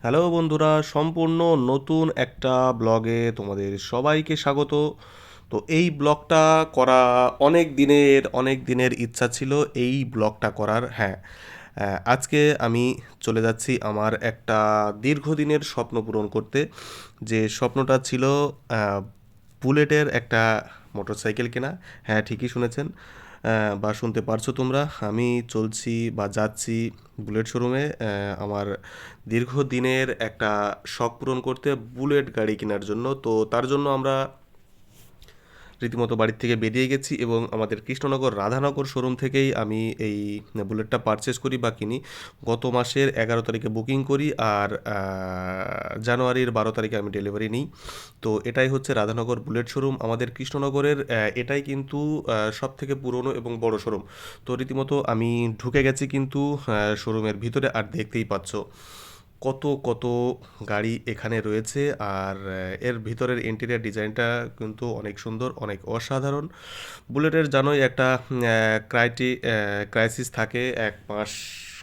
Hello বন্ধুরা, সম্পূর্ণ নতুন একটা ব্লগে তোমাদের সবাইকে স্বাগত। তো এই ব্লগটা করা অনেক দিনের ইচ্ছা ছিল এই ব্লগটা করার। হ্যাঁ, আজকে আমি চলে যাচ্ছি আমার একটা দীর্ঘদিনের স্বপ্ন পূরণ করতে। যে স্বপ্নটা ছিল আহ, বুলেটের একটা মোটরসাইকেল কেনা। হ্যাঁ, ঠিকই শুনেছেন, বা শুনতে পারছো তোমরা। আমি চলছি বা যাচ্ছি বুলেট শোরুমে আমার দীর্ঘদিনের একটা শখ পূরণ করতে, বুলেট গাড়ি কেনার জন্য। তো তার জন্য আমরা রীতিমতো বাড়ির থেকে বেরিয়ে গেছি এবং আমাদের কৃষ্ণনগর রাধানগর শোরুম থেকেই আমি এই বুলেটটা পারচেস করি বা কিনি। গত মাসের 11 তারিখে বুকিং করি, আর জানুয়ারির 12 তারিখে আমি ডেলিভারি নিই। তো এটাই হচ্ছে রাধানগর বুলেট শোরুম আমাদের কৃষ্ণনগরের। এটাই কিন্তু সব থেকে পুরনো এবং বড় শোরুম। তো রীতিমতো আমি ঢুকে গেছি কিন্তু শোরুমের ভিতরে, আর দেখতেই পাচ্ছ কত কত গাড়ি এখানে রয়েছে। আর এর ভিতরের ইন্টেরিয়ার ডিজাইনটা কিন্তু অনেক সুন্দর, অনেক অসাধারণ। বুলেটের জানোই একটা ক্রাইসিস থাকে, 1 মাস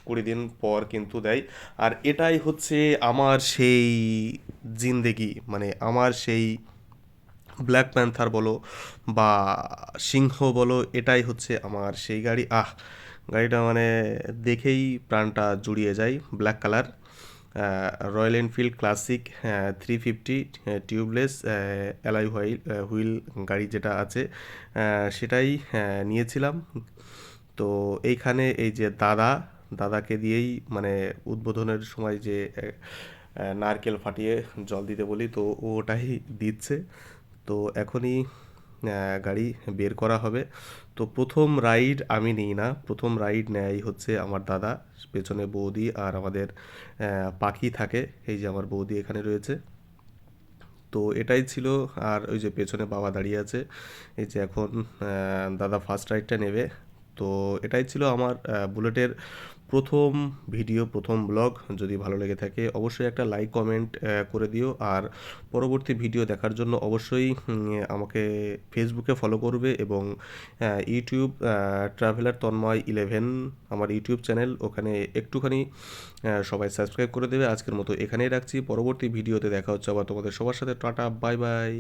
20 দিন পর কিন্তু দেয়। আর এটাই হচ্ছে আমার সেই জিন্দেগি, মানে আমার সেই ব্ল্যাক প্যান্থার বলো বা সিংহ বলো, এটাই হচ্ছে আমার সেই গাড়ি। গাড়িটা মানে দেখেই প্রাণটা জুড়িয়ে যায়। Black colour, royal Enfield classic 350 tubeless alloy wheel গাড়ি যেটা আছে, সেটাই নিয়েছিলাম। তো এইখানে এই যে দাদাকে দিয়েই মানে উদ্বোধনের সময় যে নারকেল ফাটিয়ে জল দিতে বলি, তো ও ওটাই দিচ্ছে। তো এখনই গাড়ি বের করা হবে। তো প্রথম রাইড আমি নিই না, প্রথম রাইড নেয় হচ্ছে আমার দাদা। পেছনে বৌদি আর আমাদের পাখি থাকে। এই যে আমার বৌদি এখানে রয়েছে। তো এটাই ছিল। আর ওই যে পেছনে বাবা দাঁড়িয়ে আছে। এই যে এখন দাদা ফার্স্ট রাইডটা নেবে। তো এটাই ছিল আমার বুলেটের প্রথম ভিডিও, প্রথম ব্লগ। যদি ভালো লেগে থাকে অবশ্যই একটা লাইক কমেন্ট করে দিও। আর পরবর্তী ভিডিও দেখার জন্য অবশ্যই আমাকে ফেসবুকে ফলো করবে, এবং ইউটিউব ট্রাভেলার তন্ময় 11 আমার ইউটিউব চ্যানেল, ওখানে একটুখানি সবাই সাবস্ক্রাইব করে দেবে। আজকের মতো এখানেই রাখছি, পরবর্তী ভিডিওতে দেখা হচ্ছে আবার তোমাদের সবার সাথে। Tata, bye bye.